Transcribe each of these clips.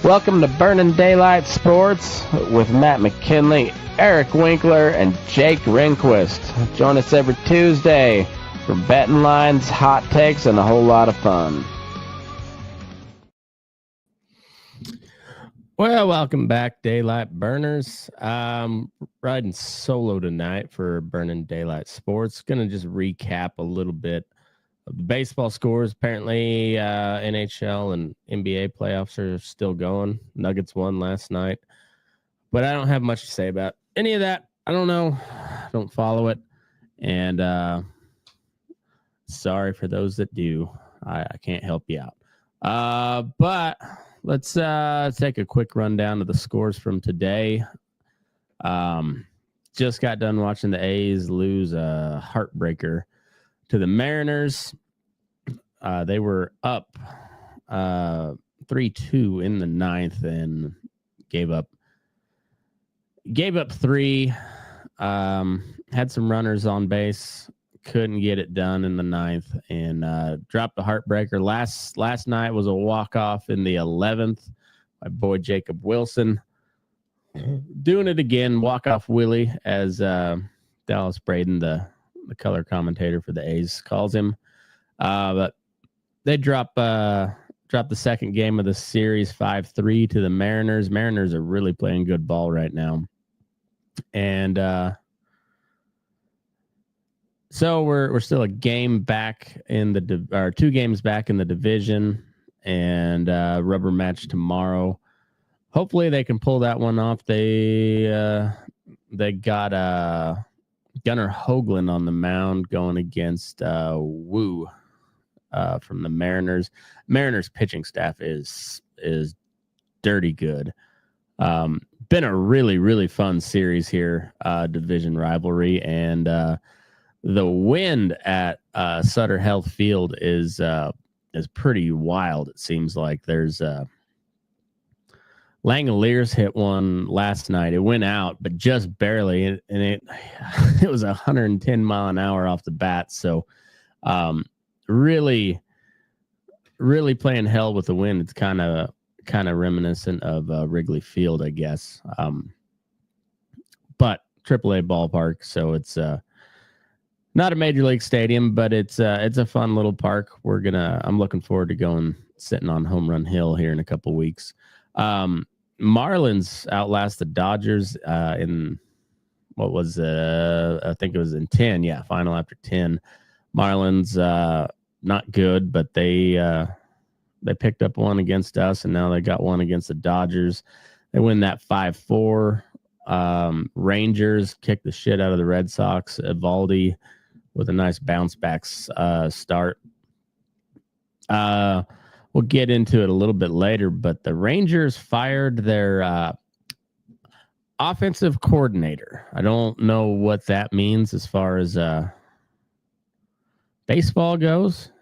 Welcome to Burnin Daylight Sports with Matt McKinley, Eric Winkler, and Jake Rehnquist. Join us every Tuesday for betting lines, hot takes, and a whole lot of fun. Well, welcome back, Daylight Burners. Riding solo tonight for Burnin Daylight Sports. Going to just recap a little bit of the baseball scores. Apparently, NHL and NBA playoffs are still going. Nuggets won last night. But I don't have much to say about any of that. I don't know. I don't follow it. And sorry for those that do. I can't help you out. But let's take a quick rundown of the scores from today. Just got done watching the A's lose a heartbreaker to the Mariners. They were up 3-2 in the ninth and gave up three. Had some runners on base, couldn't get it done in the ninth, and dropped the heartbreaker. Last night was a walk-off in the 11th. My boy Jacob Wilson doing it again. Walk-off Willie, as Dallas Braden, the color commentator for the A's, calls him. But they dropped the second game of the series 5-3 to the Mariners. Mariners are really playing good ball right now. And so we're still a game back in the 2 games back in the division, and rubber match tomorrow. Hopefully they can pull that one off. They got Gunnar Hoagland on the mound going against Wu from the Mariners. Mariners pitching staff is dirty good. Been a really, really fun series here, division rivalry, and the wind at Sutter Health Field is pretty wild. It seems like there's Langoliers hit one last night. It went out, but just barely, and it was 110 mile an hour off the bat. So, really, really playing hell with the wind. It's kind of reminiscent of Wrigley Field, I guess. But AAA ballpark, so it's not a major league stadium, but it's a fun little park. I'm looking forward to sitting on Home Run Hill here in a couple weeks. Marlins outlast the Dodgers in what was I think it was in 10. Yeah, final after 10. Marlins not good, but they picked up one against us, and now they got one against the Dodgers. They win that 5-4. Rangers kicked the shit out of the Red Sox. Evaldi with a nice bounce back start. We'll get into it a little bit later, but the Rangers fired their offensive coordinator. I don't know what that means as far as baseball goes.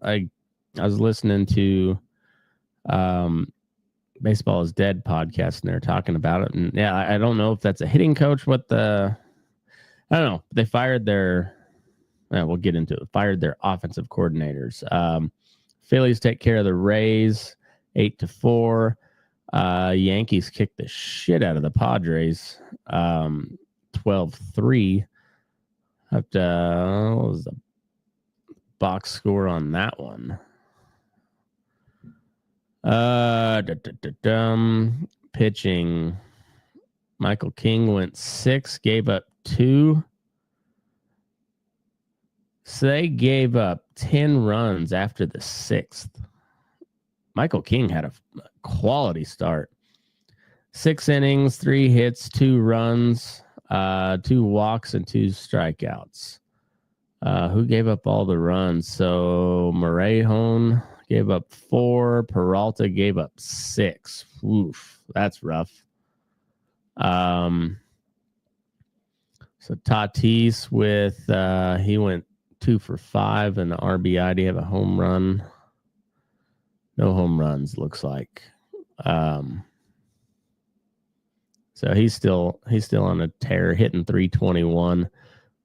I was listening to Baseball is Dead podcast, and they're talking about it. And yeah, I don't know if that's a hitting coach. I don't know. They fired we'll get into it. Fired their offensive coordinators. Phillies take care of the Rays 8-4. Yankees kick the shit out of the Padres 12-3. What was the box score on that one? Pitching. Michael King went 6, gave up 2. So they gave up 10 runs after the 6th. Michael King had a quality start. 6 innings, 3 hits, 2 runs, 2 walks, and 2 strikeouts. Who gave up all the runs? So Morejón gave up 4. Peralta gave up 6. Oof, that's rough. So Tatis he went 2 for 5 and the RBI. Do you have a home run? No home runs, looks like. So he's still on a tear, hitting 321,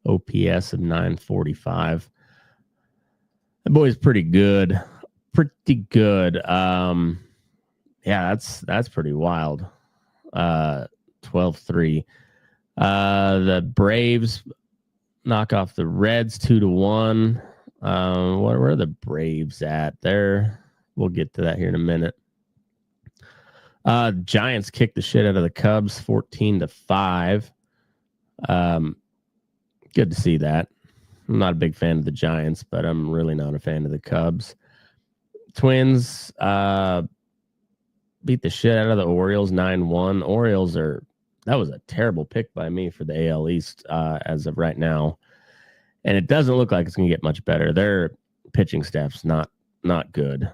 OPS of 945. The boy's pretty good. Yeah, that's pretty wild. 12-3. The Braves knock off the Reds 2-1. Where are the Braves at? There, we'll get to that here in a minute. Giants kicked the shit out of the Cubs 14-5. Good to see that. I'm not a big fan of the Giants, but I'm really not a fan of the Cubs. Twins beat the shit out of the Orioles 9-1. Orioles that was a terrible pick by me for the AL East as of right now. And it doesn't look like it's going to get much better. Their pitching staff's not good.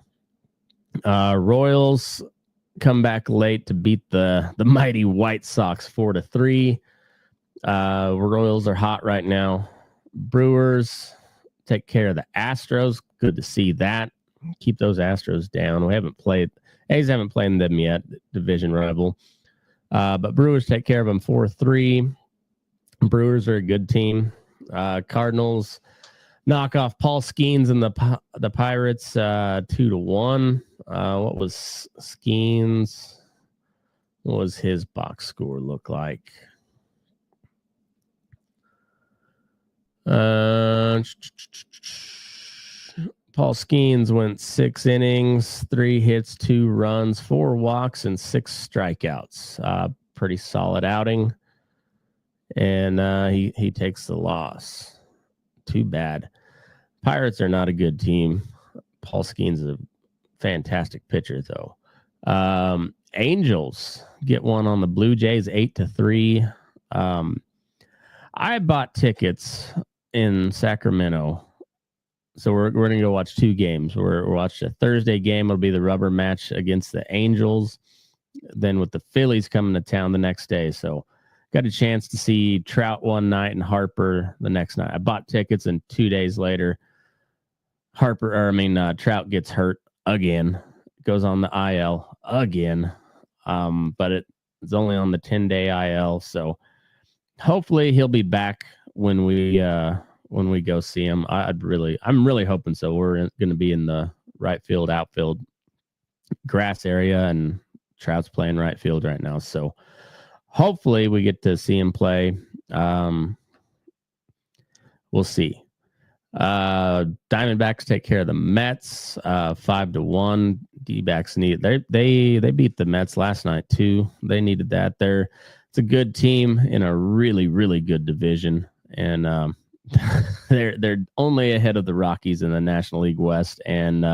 Royals come back late to beat the mighty White Sox 4-3. Royals are hot right now. Brewers take care of the Astros. Good to see that. Keep those Astros down. A's haven't played them yet, division rival. But Brewers take care of them 4-3. Brewers are a good team. Cardinals knock off Paul Skeens and the Pirates 2-1. What was Skeens? What was his box score look like? Paul Skeens went 6 innings, 3 hits, 2 runs, 4 walks, and 6 strikeouts. Pretty solid outing. And he takes the loss. Too bad. Pirates are not a good team. Paul Skeens is a fantastic pitcher, though. Angels get one on the Blue Jays 8-3. I bought tickets in Sacramento. So we're going to go watch 2 games. We're watching a Thursday game. It'll be the rubber match against the Angels. Then with the Phillies coming to town the next day. So got a chance to see Trout one night and Harper the next night. I bought tickets, and 2 days later, Trout gets hurt again. Goes on the IL again. But it's only on the 10-day IL. So hopefully he'll be back when we go see him. I'm really hoping so. We're going to be in the right field, outfield grass area, and Trout's playing right field right now. So hopefully we get to see him play. We'll see. Diamondbacks take care of the Mets 5-1. D-backs they beat the Mets last night too. They needed that. It's a good team in a really, really good division, and they're only ahead of the Rockies in the National League West, and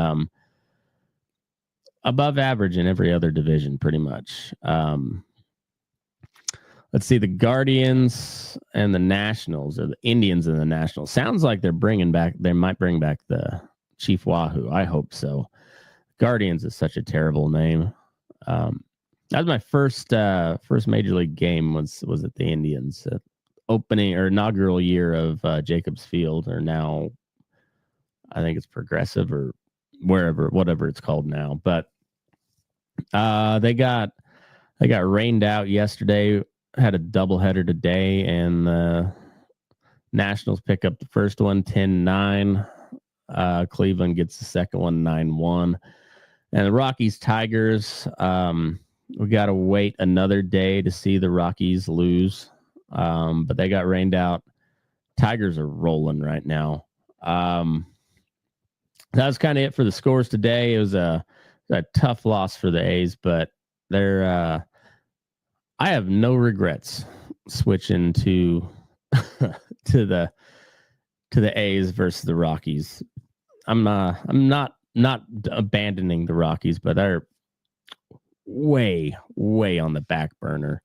above average in every other division, pretty much. Let's see, the Guardians and the Nationals, or the Indians and the Nationals. Sounds like they might bring back the Chief Wahoo. I hope so. Guardians is such a terrible name. That was my first major league game was at the Indians. Opening or inaugural year of Jacobs Field, or now I think it's Progressive or whatever it's called now. But they got rained out yesterday. Had a doubleheader today, and the Nationals pick up the first one 10-9. Cleveland gets the second one 9-1. And the Rockies Tigers, we got to wait another day to see the Rockies lose. But they got rained out. Tigers are rolling right now. That was kind of it for the scores today. It was a tough loss for the A's, but I have no regrets switching to the A's versus the Rockies. I'm not abandoning the Rockies, but they're way on the back burner.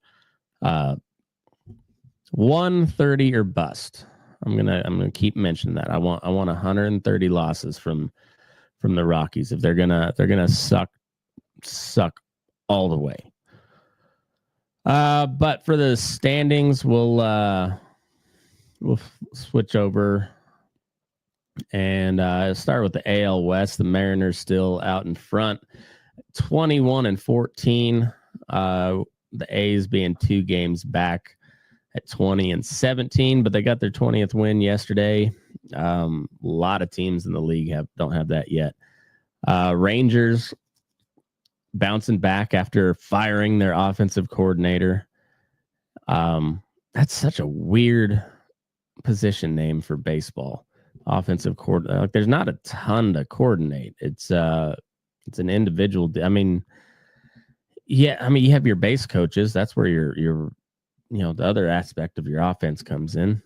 130 or bust. I'm gonna keep mentioning that. I want 130 losses from the Rockies if they're gonna suck all the way. But for the standings, we'll switch over and start with the AL West. The Mariners still out in front, 21-14. The A's being 2 games back at 20-17, but they got their 20th win yesterday. A lot of teams in the league don't have that yet. Rangers bouncing back after firing their offensive coordinator. That's such a weird position name for baseball. Offensive coordinator. Like, there's not a ton to coordinate. It's an individual. I mean, you have your base coaches. That's where your the other aspect of your offense comes in.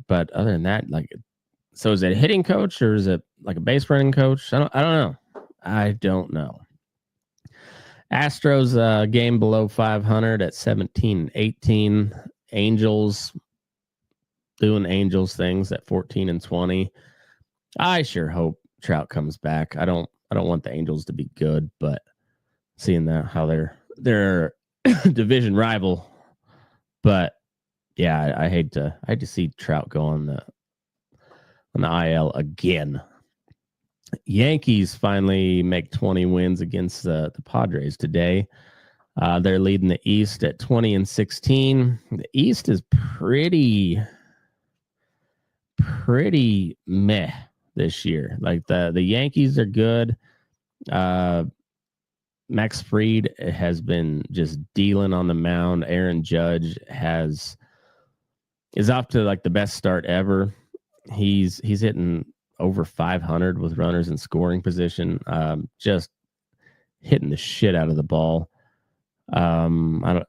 But other than that, like, so is it a hitting coach or is it like a base running coach? I don't know. Astros game below 500 at 17-18. Angels doing Angels things at 14-20. I sure hope Trout comes back. I don't want the Angels to be good, but seeing that how they're division rival. But yeah, I hate to see Trout go on the IL again. Yankees finally make 20 wins against the Padres today. They're leading the East at 20-16. The East is pretty meh this year. Like the Yankees are good. Max Fried has been just dealing on the mound. Aaron Judge is off to like the best start ever. He's hitting over 500 with runners in scoring position. Just hitting the shit out of the ball. I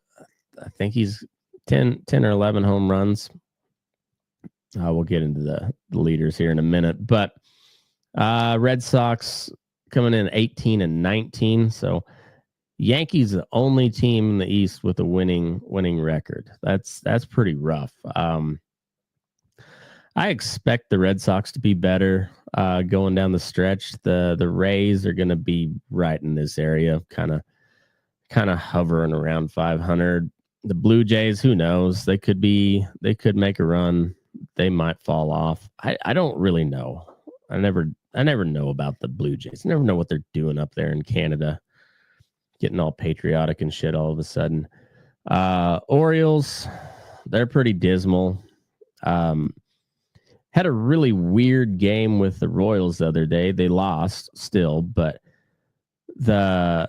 think he's 10 or 11 home runs. We'll get into the leaders here in a minute, but Red Sox coming in 18-19. So Yankees the only team in the East with a winning record. That's pretty rough. I expect the Red Sox to be better going down the stretch. The Rays are going to be right in this area, kind of hovering around 500. The Blue Jays, who knows? They could make a run. They might fall off. I don't really know. I never know about the Blue Jays. I never know what they're doing up there in Canada, getting all patriotic and shit all of a sudden. Orioles, they're pretty dismal. Had a really weird game with the Royals the other day. They lost still, but the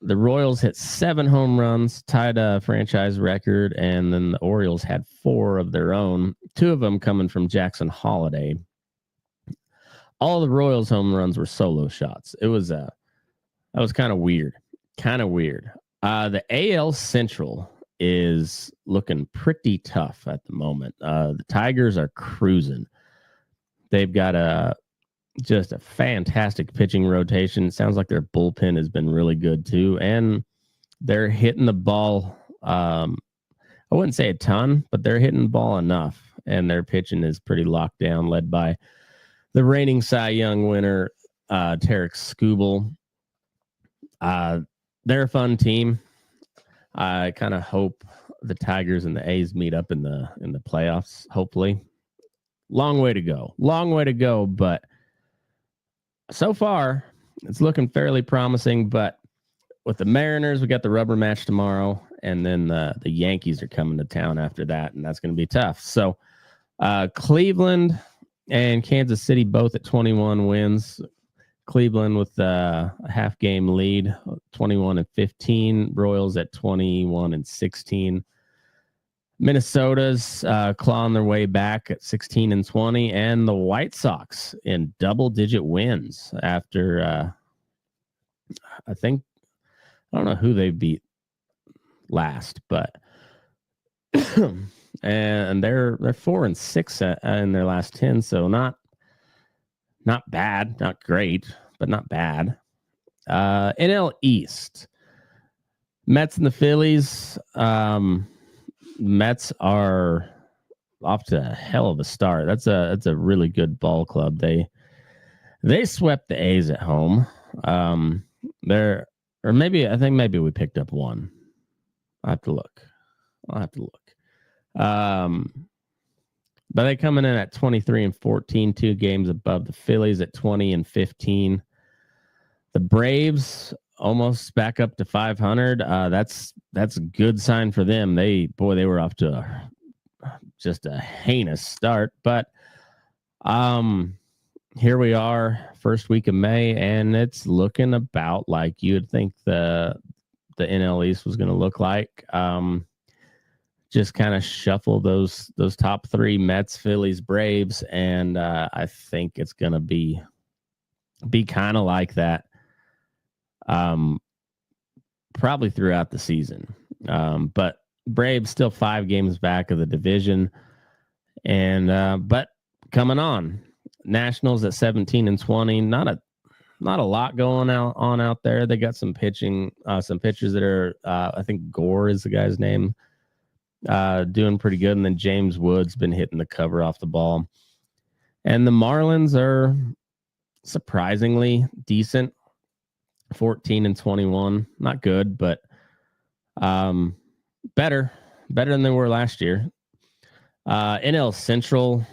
Royals hit 7 home runs, tied a franchise record, and then the Orioles had 4 of their own, 2 of them coming from Jackson Holiday. All the Royals home runs were solo shots. That was kind of weird. The AL Central is looking pretty tough at the moment. The Tigers are cruising. They've got just a fantastic pitching rotation. It sounds like their bullpen has been really good too. And they're hitting the ball. I wouldn't say a ton, but they're hitting the ball enough. And their pitching is pretty locked down, led by the reigning Cy Young winner, Tarek Skubal. They're a fun team. I kind of hope the Tigers and the A's meet up in the playoffs, hopefully. Long way to go, but so far it's looking fairly promising. But with the Mariners, we got the rubber match tomorrow, and then the Yankees are coming to town after that, and that's going to be tough. So Cleveland and Kansas City both at 21 wins. Cleveland with a half game lead, 21-15. Royals at 21-16. Minnesota's clawing their way back at 16-20, and the White Sox in double-digit wins after I don't know who they beat last, but and they're 4-6 in their last 10, so not bad, not great, but not bad. NL East, Mets and the Phillies. Mets are off to a hell of a start. That's a really good ball club. They swept the A's at home. I think maybe we picked up one. I'll have to look. But they coming in at 23-14, 2 games above the Phillies at 20-15. The Braves almost back up to 500. That's a good sign for them. They were off to just a heinous start, but here we are, first week of May, and it's looking about like you would think the NL East was going to look like. Just kind of shuffle those top three: Mets, Phillies, Braves, and I think it's going to be kind of like that. Probably throughout the season. But Braves still 5 games back of the division, and but coming on. Nationals at 17-20. Not a lot going on out there. They got some pitching, some pitchers that are I think Gore is the guy's name, doing pretty good. And then James Wood's been hitting the cover off the ball. And the Marlins are surprisingly decent. 14-21. Not good, but better than they were last year. NL Central,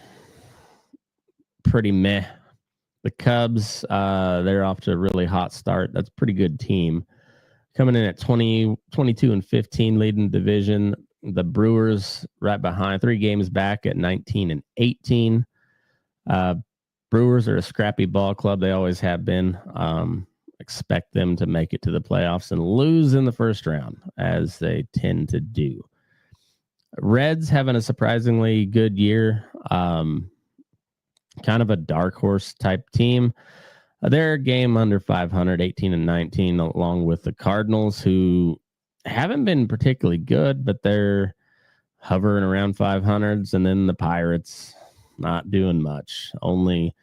pretty meh. The Cubs, they're off to a really hot start. That's a pretty good team. Coming in at 22-15, leading the division. The Brewers right behind, 3 games back at 19-18. Brewers are a scrappy ball club. They always have been. Expect them to make it to the playoffs and lose in the first round, as they tend to do. Reds having a surprisingly good year. Kind of a dark horse type team. They're a game under 500, 18-19, along with the Cardinals, who haven't been particularly good, but they're hovering around 500s. And then the Pirates, not doing much. Only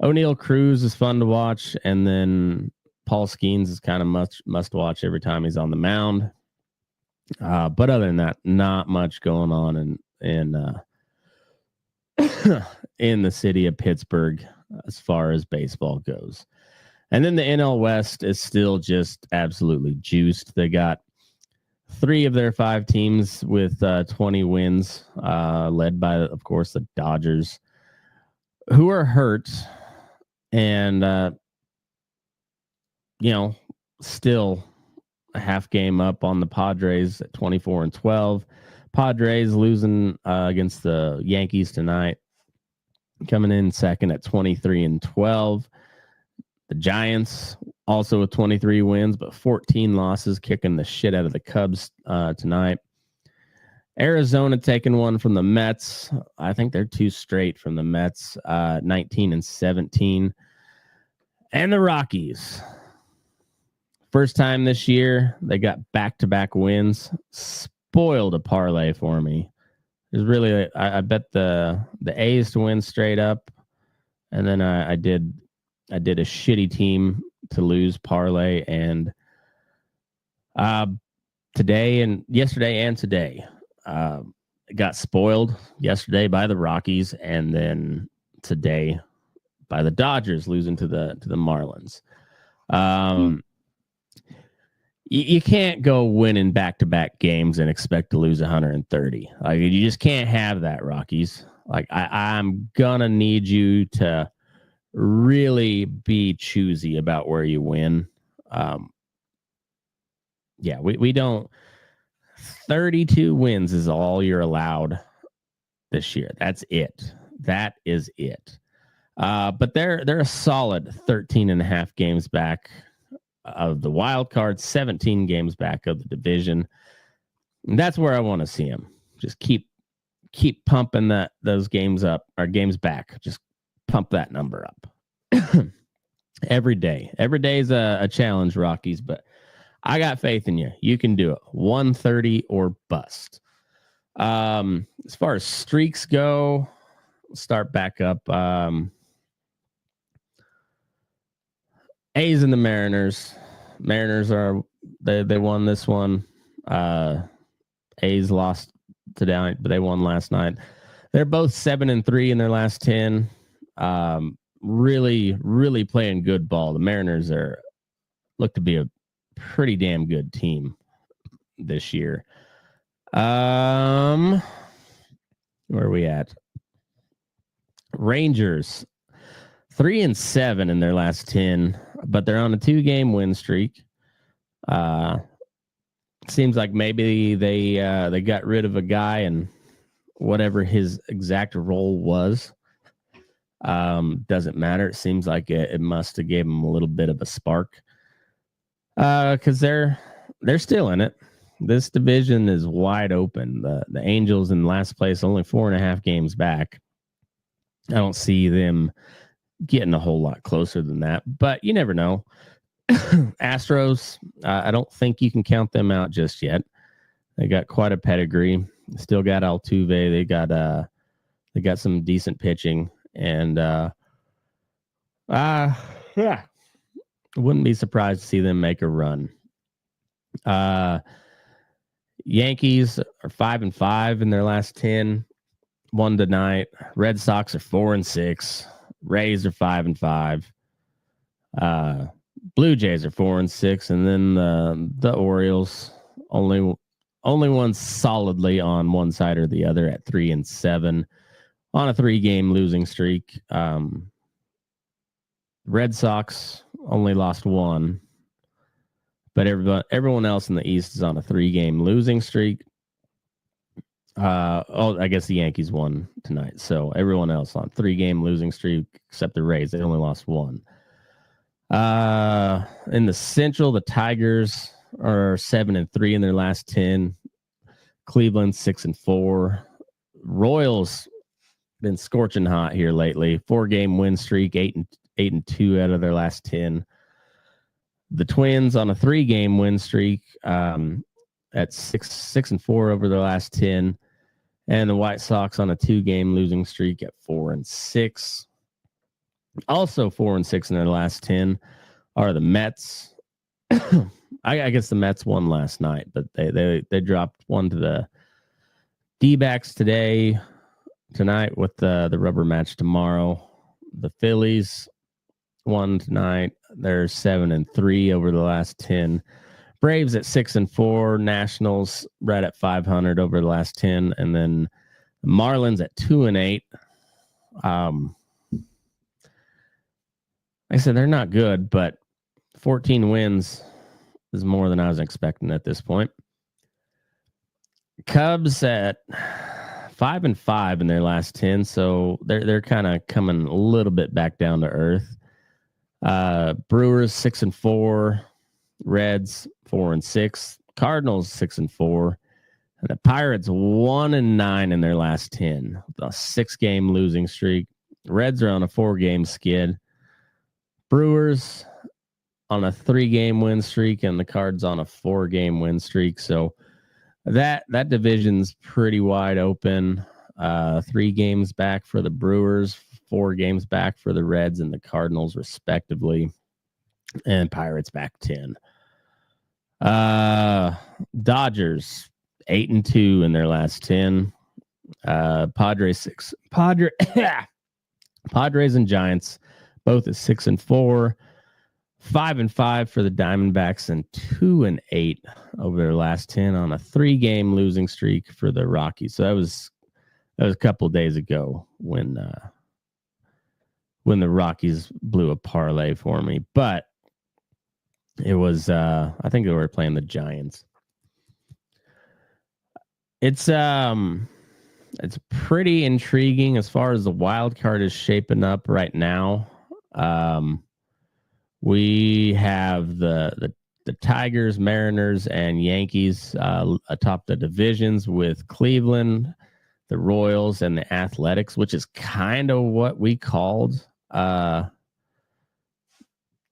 O'Neal Cruz is fun to watch, and then Paul Skeens is kind of must watch every time he's on the mound. But other than that, not much going on in in the city of Pittsburgh as far as baseball goes. And then the NL West is still just absolutely juiced. They got 3 of their 5 teams with 20 wins, led by, of course, the Dodgers, who are hurt and, still a half game up on the Padres at 24-12. Padres losing against the Yankees tonight, coming in second at 23-12. The Giants also with 23 wins, but 14 losses, kicking the shit out of the Cubs tonight. Arizona taking one from the Mets. I think they're 2 straight from the Mets, 19-17. And the Rockies. First time this year, they got back-to-back wins. Spoiled a parlay for me. There's really, I bet the A's to win straight up, and then I did a shitty team to lose parlay, and yesterday and today, got spoiled yesterday by the Rockies, and then today by the Dodgers losing to the Marlins. You can't go winning back-to-back games and expect to lose 130. Like, you just can't have that, Rockies. Like, I'm gonna need you to really be choosy about where you win. We don't. 32 wins is all you're allowed this year. That's it. That is it. But they're a solid 13.5 games back of the wild card, 17 games back of the division. And that's where I want to see them. Just keep pumping those games up, or games back. Just pump that number up every day. Every day is a challenge, Rockies, but I got faith in you. You can do it. 130 or bust. As far as streaks go, we'll start back up. A's and the Mariners. Mariners they won this one. A's lost today, but they won last night. They're both 7-3 in their last 10. Really, really playing good ball. The Mariners look to be a pretty damn good team this year. Where are we at? Rangers 3-7 in their last 10, but they're on a 2-game win streak. Seems like maybe they got rid of a guy and whatever his exact role was. Doesn't matter. It seems like it must have gave them a little bit of a spark because they're still in it. This division is wide open. The Angels in last place, only 4.5 games back. I don't see them getting a whole lot closer than that, but you never know. Astros, I don't think you can count them out just yet. They got quite a pedigree. Still got Altuve. They got some decent pitching, and wouldn't be surprised to see them make a run. Yankees are 5-5 in their last 10. Won tonight. Red Sox are 4-6. Rays are 5-5. Blue Jays are 4-6, and then the Orioles only one solidly on one side or the other at 3-7 on a 3-game losing streak. Red Sox only lost one, but everyone else in the East is on a 3-game losing streak. I guess the Yankees won tonight, so everyone else on 3-game losing streak except the Rays. They only lost one. In the Central, the Tigers are 7-3 in their last 10. Cleveland 6-4. Royals been scorching hot here lately. 4-game win streak, 8-2 out of their last 10. The Twins on a 3-game win streak at 6-4 over their last 10. And the White Sox on a 2-game losing streak at 4-6. Also 4-6 in their last 10 are the Mets. I guess the Mets won last night, but they dropped one to the D-backs tonight with the rubber match tomorrow. The Phillies won tonight. They're 7-3 over the last 10. Braves at 6-4. Nationals right at 500 over the last 10, and then the Marlins at 2-8. Like I said, they're not good, but 14 wins is more than I was expecting at this point. Cubs at 5-5 in their last 10, so they're kind of coming a little bit back down to earth. Brewers 6-4, Reds 4-6, Cardinals 6-4, and the Pirates 1-9 in their last 10, a 6-game losing streak. Reds are on a 4-game skid. Brewers on a 3-game win streak, and the Cards on a 4-game win streak. So that division's pretty wide open. 3 games back for the Brewers, 4 games back for the Reds and the Cardinals, respectively, and Pirates back 10. Dodgers 8-2 in their last 10. Padres and Giants both at 6-4. 5-5 for the Diamondbacks and 2-8 over their last 10 on a 3-game losing streak for the Rockies. So that was a couple of days ago when the Rockies blew a parlay for me, but it was I think they were playing the Giants. It's pretty intriguing as far as the wild card is shaping up right now. We have the Tigers, Mariners, and Yankees atop the divisions with Cleveland, the Royals, and the Athletics, which is kind of what we called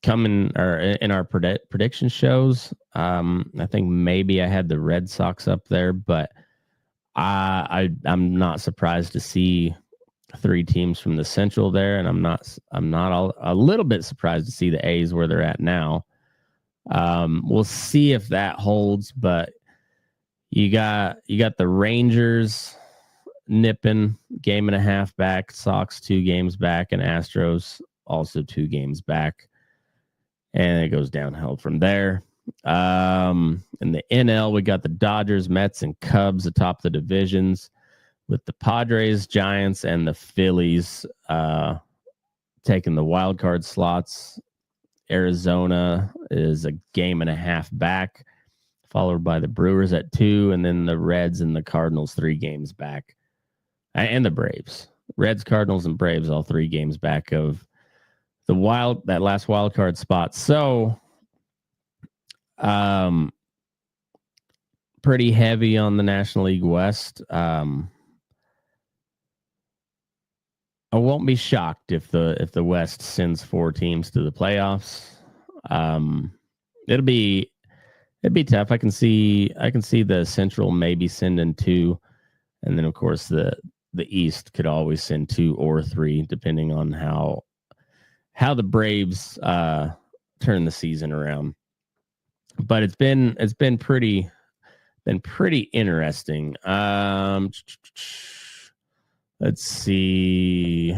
coming or in our prediction shows. I think maybe I had the Red Sox up there, but I'm not surprised to see 3 teams from the Central there, and I'm not a little bit surprised to see the A's where they're at now. We'll see if that holds, but you got the Rangers nipping 1.5 back, Sox 2 games back, and Astros also 2 games back, and it goes downhill from there. In the NL, we got the Dodgers, Mets, and Cubs atop the divisions, with the Padres, Giants, and the Phillies taking the wild card slots. Arizona is 1.5 back, followed by the Brewers at 2, and then the Reds and the Cardinals 3 games back, and the Braves. Reds, Cardinals, and Braves, all 3 games back of that last wild card spot. So, pretty heavy on the National League West. I won't be shocked if the West sends 4 teams to the playoffs. It'd be tough. I can see the Central maybe sending 2, and then of course the East could always send 2 or 3 depending on how the Braves turn the season around. But it's been pretty interesting. Let's see.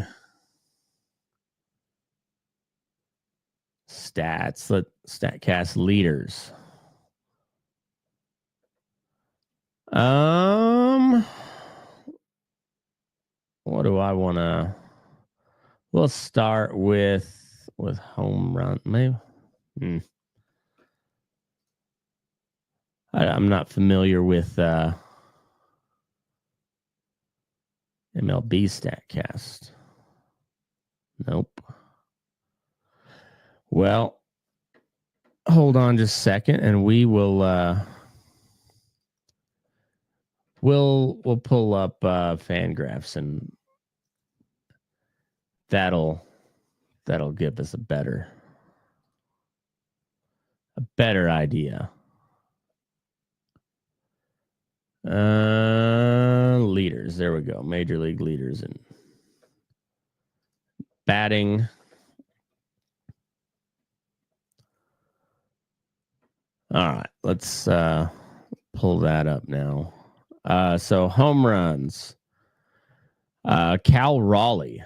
Statcast leaders. What do I want to? We'll start with home run. Maybe. I'm not familiar with MLB Statcast. Nope. Well, hold on just a second, and we will we'll pull up Fangraphs, and that'll give us a better idea. Leaders. There we go. Major league leaders in batting. All right, let's pull that up now. So home runs. Cal Raleigh,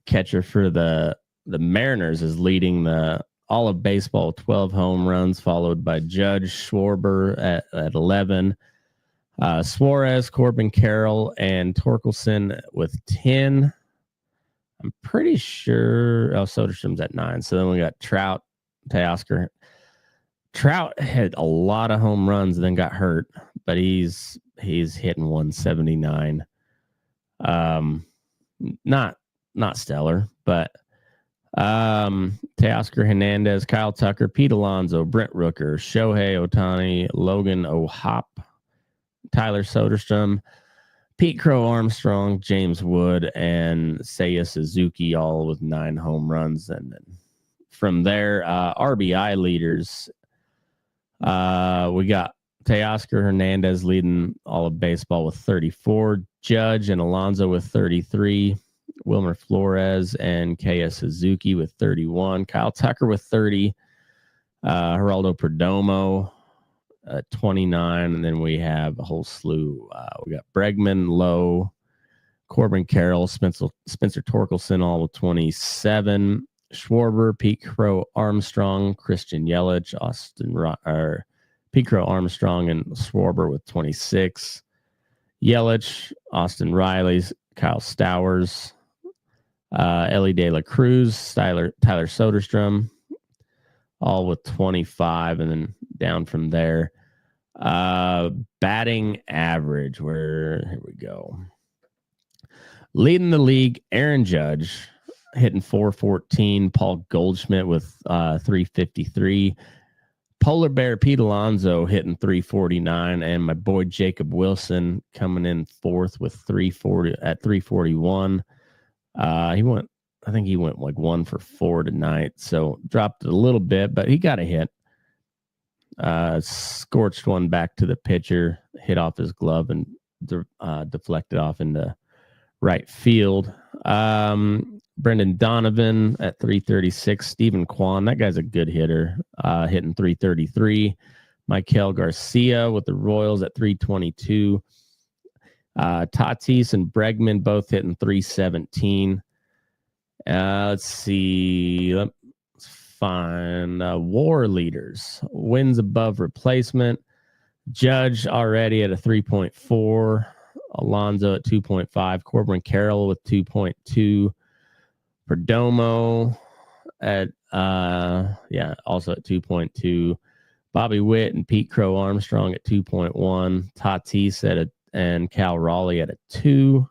catcher for the Mariners, is leading all of baseball with 12 home runs, followed by Judge Schwarber at 11. Suarez, Corbin Carroll, and Torkelson with 10. I'm pretty sure. Soderstrom's at 9. So then we got Trout, Teoscar. Trout had a lot of home runs and then got hurt, but he's hitting 179. Not stellar, but Teoscar Hernandez, Kyle Tucker, Pete Alonso, Brent Rooker, Shohei Ohtani, Logan O'Hop, Tyler Soderstrom, Pete Crow Armstrong, James Wood, and Seiya Suzuki, all with 9 home runs. And then from there, RBI leaders, we got Teoscar Hernandez leading all of baseball with 34, Judge and Alonso with 33, Wilmer Flores and Seiya Suzuki with 31, Kyle Tucker with 30, Geraldo Perdomo 29, and then we have a whole slew. We got Bregman, Lowe, Corbin Carroll, Spencer Torkelson, all with 27. Schwarber, Pete Crow Armstrong, Christian Yelich, Pete Crow Armstrong and Schwarber with 26. Yelich, Austin Riley, Kyle Stowers, Ellie De La Cruz, Tyler Soderstrom, all with 25, and then down from there. Batting average, here we go. Leading the league, Aaron Judge, hitting 414. Paul Goldschmidt with 353. Polar Bear Pete Alonso hitting 349, and my boy Jacob Wilson coming in 4th with 341. I think he went like 1 for 4 tonight, so dropped it a little bit, but he got a hit. Scorched one back to the pitcher, hit off his glove and deflected off into right field. Brendan Donovan at 336. Stephen Kwan, that guy's a good hitter, hitting 333. Michael Garcia with the Royals at 322. Tatis and Bregman both hitting 317. Let's see. Let's find WAR leaders. Wins above replacement. Judge already at a 3.4. Alonso at 2.5. Corbin Carroll with 2.2. Perdomo at also at 2.2. Bobby Witt and Pete Crow Armstrong at 2.1. Tatis and Cal Raleigh at a 2.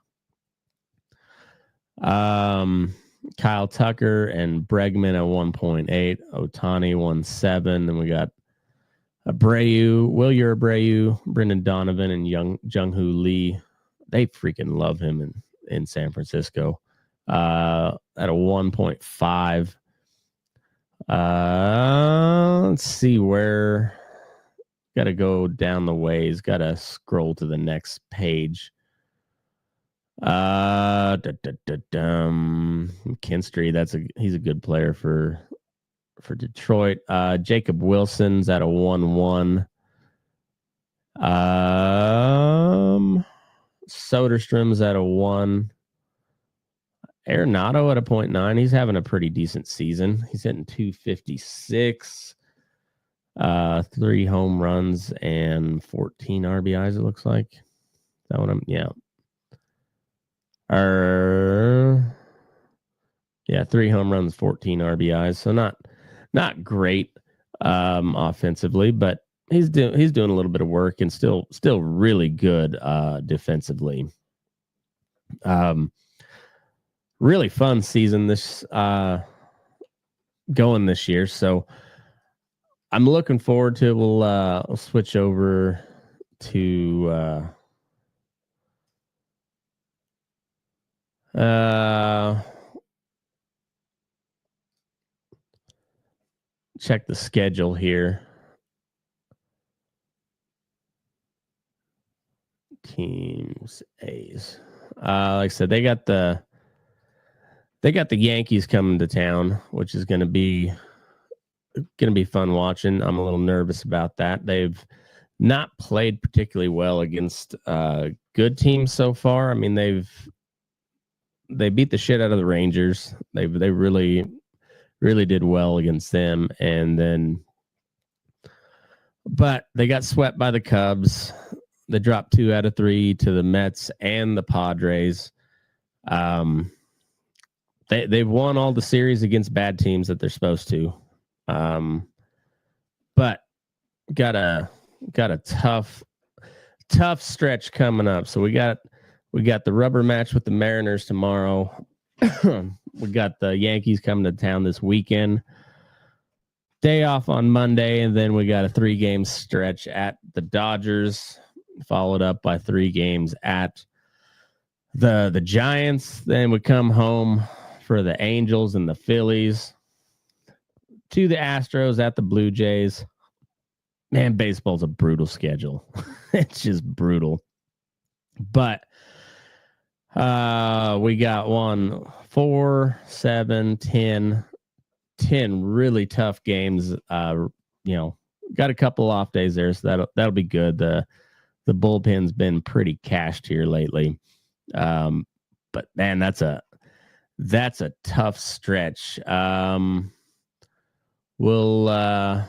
Kyle Tucker and Bregman at 1.8, Otani 1.7. Then we got Abreu, Brendan Donovan, and Jung-Hoo Lee. They freaking love him in San Francisco. At a 1.5. Let's see where. Got to go down the ways. Got to scroll to the next page. Kinstry, he's a good player for Detroit. Jacob Wilson's at a 1.1. Soderstrom's at a 1. Arenado at a 0.9. He's having a pretty decent season. He's hitting 256. 3 home runs and 14 RBIs, it looks like. Is that what yeah. 3 home runs, 14 RBIs. So not great offensively, but he's doing a little bit of work and still really good defensively. Really fun season this going this year. So I'm looking forward to it. We'll switch over to check the schedule here. Teams A's. Like I said, they got the Yankees coming to town, which is going to be fun watching. I'm a little nervous about that. They've not played particularly well against good teams so far. I mean, they beat the shit out of the Rangers. They really did well against them, but they got swept by the Cubs. They dropped 2 out of 3 to the Mets and the Padres. They've won all the series against bad teams that they're supposed to. But got a tough stretch coming up. So we got the rubber match with the Mariners tomorrow. We got the Yankees coming to town this weekend. Day off on Monday, and then we got a 3-game stretch at the Dodgers, followed up by 3 games at the Giants. Then we come home for the Angels and the Phillies, to the Astros, at the Blue Jays. Man, baseball's a brutal schedule. It's just brutal. But we got 4, 7, 10 really tough games. Got a couple off days there, so that'll be good. The bullpen's been pretty cashed here lately. But man, that's a tough stretch. We'll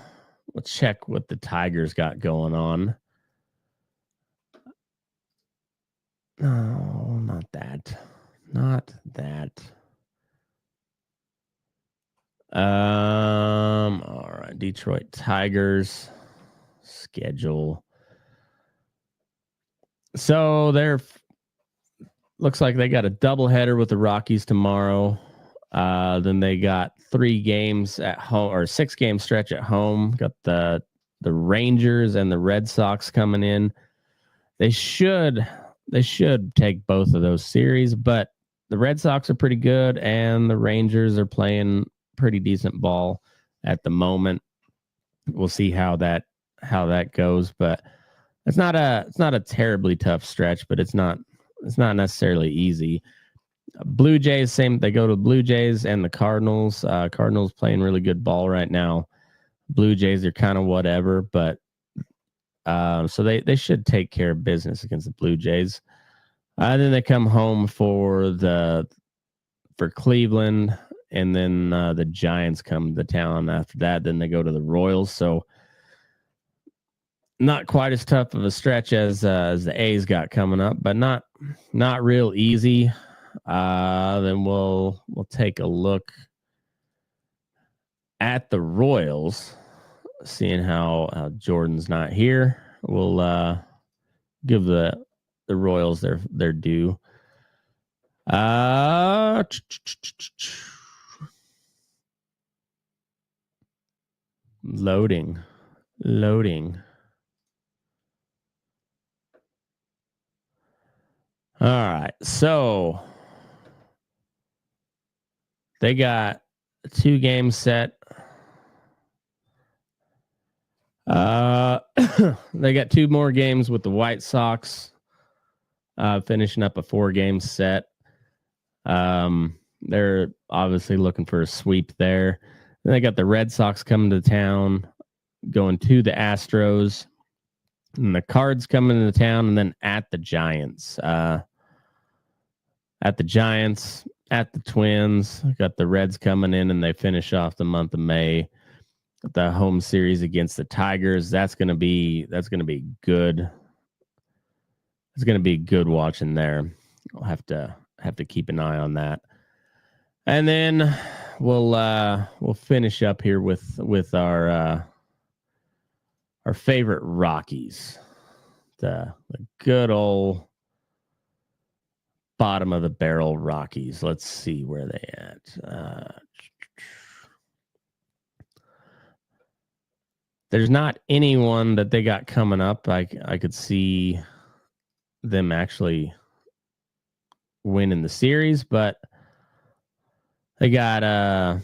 check what the Tigers got going on. No, not that. All right, Detroit Tigers schedule. So looks like they got a doubleheader with the Rockies tomorrow. Then they got 3 games at home, or 6-game stretch at home. Got the Rangers and the Red Sox coming in. They should take both of those series, but the Red Sox are pretty good and the Rangers are playing pretty decent ball at the moment. We'll see how that goes, but it's not a terribly tough stretch, but it's not necessarily easy. Blue Jays, same. They go to Blue Jays and the Cardinals. Cardinals playing really good ball right now. Blue Jays are kind of whatever, but so they should take care of business against the Blue Jays. Then they come home for Cleveland, and then the Giants come to town after that. Then they go to the Royals. So not quite as tough of a stretch as the A's got coming up, but not real easy. Then we'll take a look at the Royals, seeing how Jordan's not here. We'll give the Royals their due. Loading. All right. So they got 2 games set. They got 2 more games with the White Sox, finishing up a 4-game set. They're obviously looking for a sweep there. Then they got the Red Sox coming to town, going to the Astros, and the Cards coming to town, and then at the Giants. At the Twins. Got the Reds coming in, and they finish off the month of May. The home series against the Tigers. That's gonna be good. It's gonna be good watching there. I'll have to keep an eye on that. And then we'll finish up here with our favorite Rockies. The good old bottom of the barrel Rockies. Let's see where they at. There's not anyone that they got coming up. I could see them actually winning the series, but they got a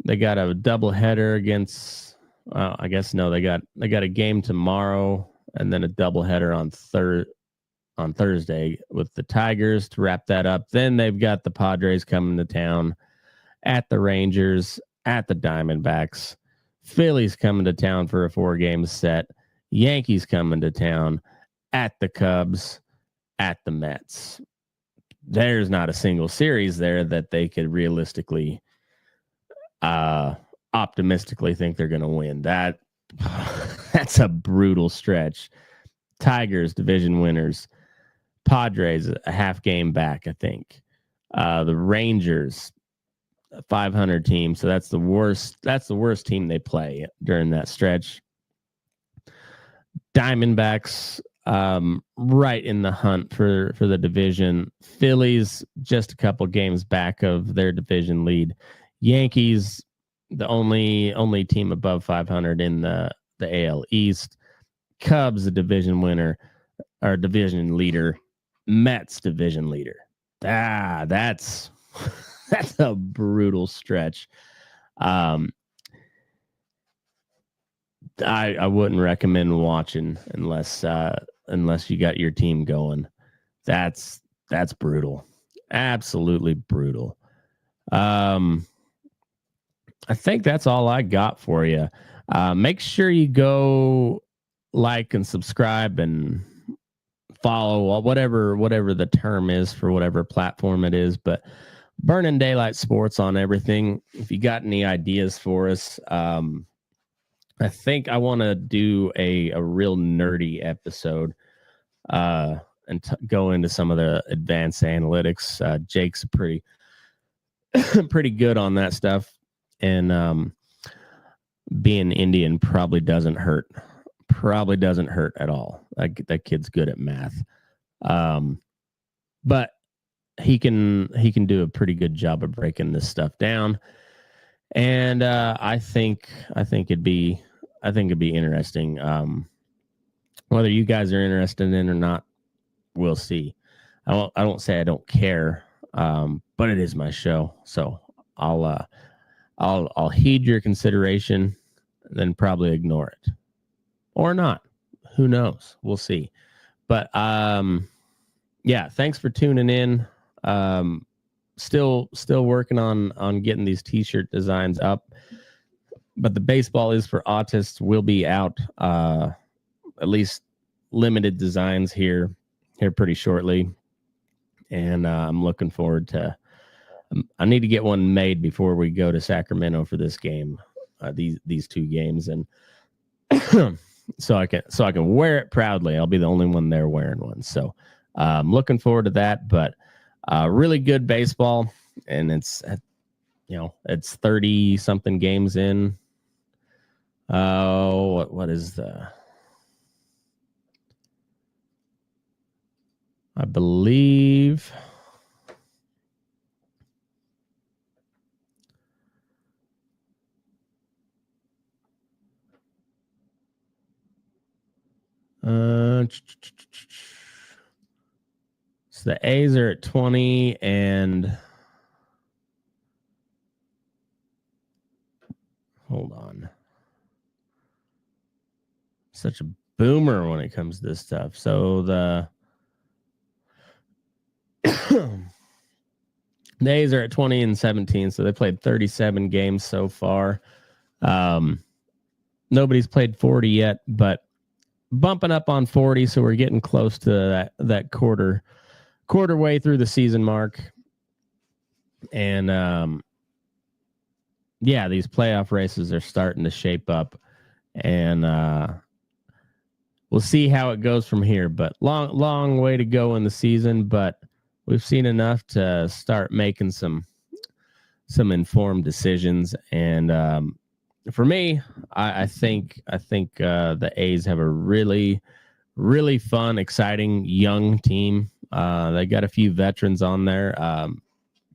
doubleheader against. I guess no, they got a game tomorrow and then a doubleheader on Thursday with the Tigers to wrap that up. Then they've got the Padres coming to town, at the Rangers, at the Diamondbacks. Phillies coming to town for a 4-game set. Yankees coming to town, at the Cubs, at the Mets. There's not a single series there that they could realistically, optimistically think they're going to win. That's a brutal stretch. Tigers, division winners. Padres, a half game back, I think. The Rangers, a 500 team, so that's the worst team they play during that stretch. Diamondbacks, right in the hunt for the division. Phillies, just a couple games back of their division lead. Yankees, the only team above 500 in the AL East. Cubs, a division winner or division leader. Mets, division leader. That's a brutal stretch. I wouldn't recommend watching unless you got your team going. That's brutal. Absolutely brutal. I think that's all I got for you. Make sure you go like and subscribe and follow whatever the term is for whatever platform it is, but Burnin Daylight Sports on everything. If you got any ideas for us, I think I want to do a real nerdy episode and go into some of the advanced analytics. Jake's pretty good on that stuff, and being Indian probably doesn't hurt at all. That kid's good at math, but he can do a pretty good job of breaking this stuff down. And I think it'd be interesting. Whether you guys are interested in it or not, we'll see. I won't say I don't care, but it is my show, so I'll heed your consideration, then probably ignore it or not. Who knows? We'll see. But yeah, thanks for tuning in. Still working on getting these t-shirt designs up, but the baseball is for autists will be out, at least limited designs here pretty shortly. And I'm looking forward to, I need to get one made before we go to Sacramento for this game, these 2 games. And so I can wear it proudly. I'll be the only one there wearing one. So I'm looking forward to that, but really good baseball, and it's 30 something games in. What is I believe So the A's are at 20 and hold on. Such a boomer when it comes to this stuff. So the A's are at 20 and 17, so they played 37 games so far. Nobody's played 40 yet, but bumping up on 40, so we're getting close to that quarter way through the season mark. And these playoff races are starting to shape up, and we'll see how it goes from here. But long way to go in the season, but we've seen enough to start making some informed decisions. And for me, I think the A's have a really, really fun, exciting young team. They got a few veterans on there,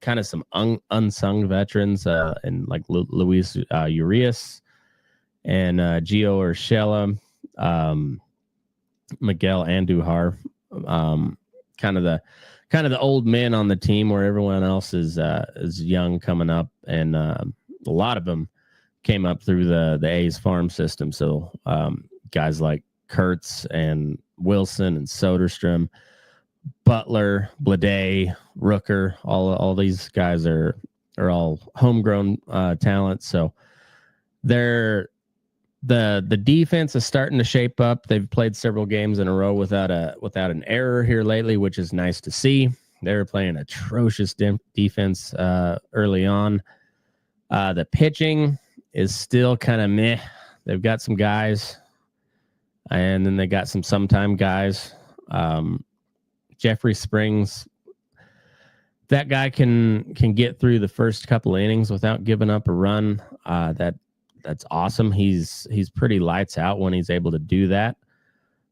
kind of some unsung veterans, and like Luis Urias and Gio Urshela, Miguel Andujar, kind of the old men on the team, where everyone else is young coming up, and a lot of them came up through the A's farm system. So guys like Kurtz and Wilson and Soderstrom, Butler, Blade, Rooker, all these guys are all homegrown talent. So they're the defense is starting to shape up. They've played several games in a row without an error here lately, which is nice to see. They were playing atrocious defense early on. The pitching is still kind of meh. They've got some guys, and then they got some sometime guys. Jeffrey Springs, that guy can get through the first couple of innings without giving up a run. That's awesome. He's pretty lights out when he's able to do that.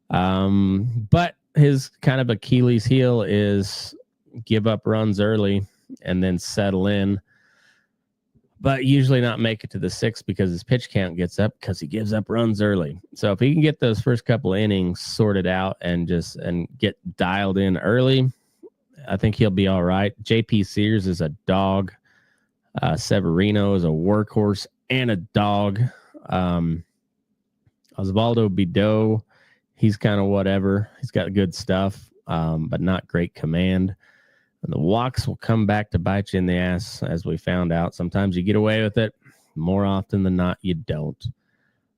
But his kind of Achilles heel is give up runs early and then settle in, but usually not make it to the sixth because his pitch count gets up because he gives up runs early. So if he can get those first couple of innings sorted out and get dialed in early, I think he'll be all right. JP Sears is a dog. Severino is a workhorse and a dog. Osvaldo Bideau, he's kind of whatever. He's got good stuff, but not great command. And the walks will come back to bite you in the ass, as we found out. Sometimes you get away with it. More often than not, you don't.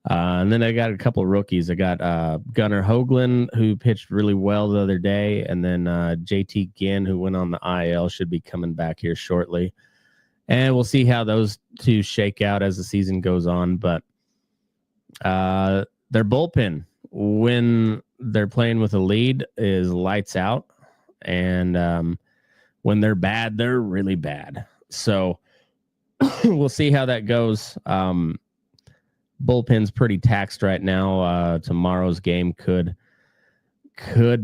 And then I got a couple of rookies. I got Gunnar Hoagland, who pitched really well the other day, and then JT Ginn, who went on the IL, should be coming back here shortly. And we'll see how those two shake out as the season goes on. But their bullpen, when they're playing with a lead, is lights out. And when they're bad, they're really bad. So we'll see how that goes. Bullpen's pretty taxed right now. Tomorrow's game could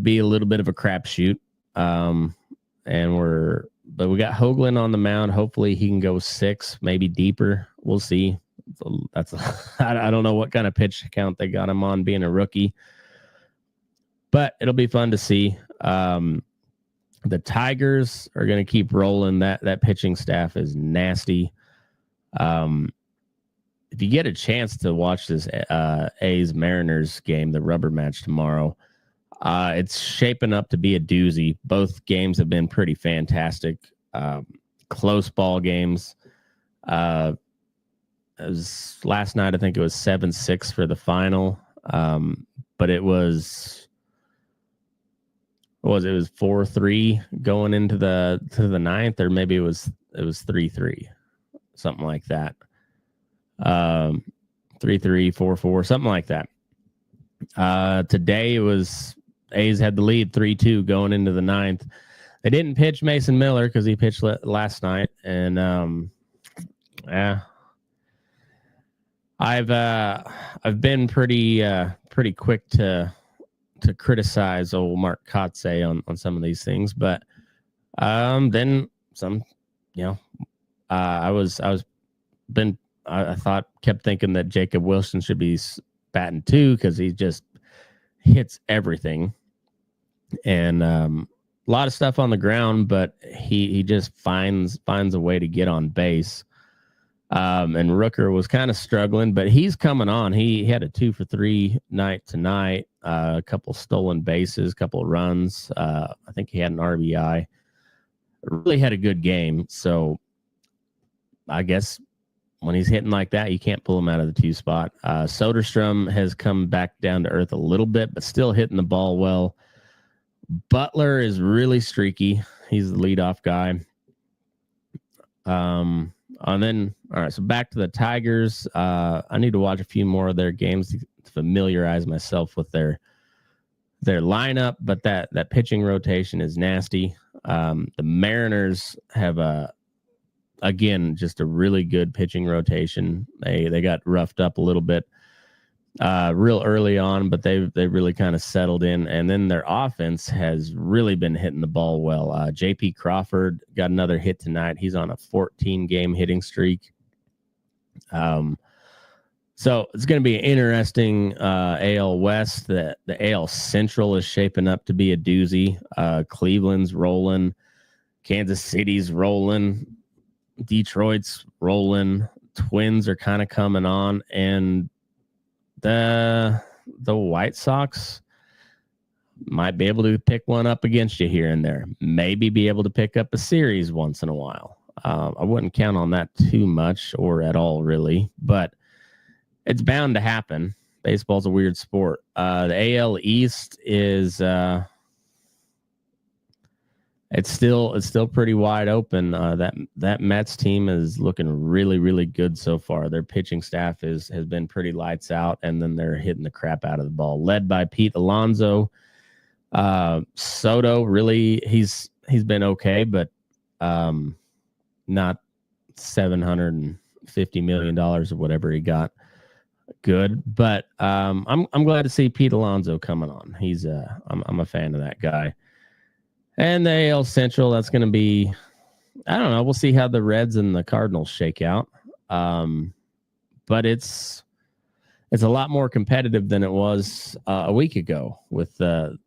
be a little bit of a crapshoot. But we got Hoagland on the mound. Hopefully he can go 6, maybe deeper. We'll see. I don't know what kind of pitch count they got him on, being a rookie, but it'll be fun to see. The Tigers are going to keep rolling. That pitching staff is nasty. If you get a chance to watch this A's Mariners game, the rubber match tomorrow, it's shaping up to be a doozy. Both games have been pretty fantastic. Close ball games. It was last night, I think it was 7-6 for the final. But it was 4-3 going into the ninth, or maybe it was 3-3, something like that. 3-3, 4-4, something like that. Today it was A's had the lead 3-2 going into the ninth. They didn't pitch Mason Miller because he pitched last night, and I've been pretty quick to criticize old Mark Kotze on some of these things, but then some, I kept thinking that Jacob Wilson should be batting 2 because hits everything, and a lot of stuff on the ground, but he just finds a way to get on base. And Rooker was kind of struggling, but he's coming on. He had a 2 for 3 night tonight, a couple stolen bases, a couple runs. I think he had an RBI. Really had a good game. So I guess when he's hitting like that, you can't pull him out of the 2 spot. Soderstrom has come back down to earth a little bit, but still hitting the ball well. Butler is really streaky. He's the leadoff guy. And then, all right, so back to the Tigers. I need to watch a few more of their games to familiarize myself with their lineup, but that pitching rotation is nasty. The Mariners have again, just a really good pitching rotation. They got roughed up a little bit real early on, but they really kind of settled in. And then their offense has really been hitting the ball well. JP Crawford got another hit tonight. He's on a 14-game hitting streak. So it's going to be an interesting AL West. The AL Central is shaping up to be a doozy. Cleveland's rolling. Kansas City's rolling. Detroit's rolling. Twins are kind of coming on. And the White Sox might be able to pick one up against you here and there. Maybe be able to pick up a series once in a while. I wouldn't count on that too much or at all, really. But it's bound to happen. Baseball's a weird sport. The AL East is it's still pretty wide open. That Mets team is looking really, really good so far. Their pitching staff has been pretty lights out, and then they're hitting the crap out of the ball. Led by Pete Alonso. Soto, really, he's been okay, but not $750 million or whatever he got. Good, but I'm glad to see Pete Alonso coming on. He's I'm a fan of that guy. And the AL Central, that's going to be, I don't know. We'll see how the Reds and the Cardinals shake out. But it's a lot more competitive than it was a week ago with the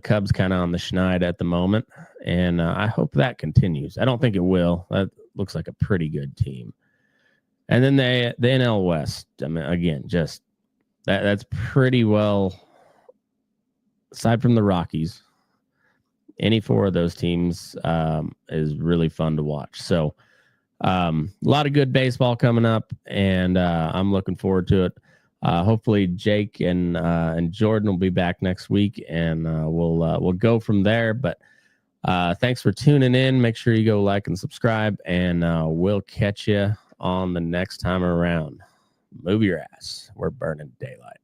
Cubs kind of on the schneid at the moment. And I hope that continues. I don't think it will. That looks like a pretty good team. And then the NL West, I mean, again, just that's pretty well, aside from the Rockies, any 4 of those teams is really fun to watch. So a lot of good baseball coming up, and I'm looking forward to it. Hopefully Jake and Jordan will be back next week, and we'll go from there. But thanks for tuning in. Make sure you go like and subscribe, and we'll catch you on the next time around. Move your ass. We're burning daylight.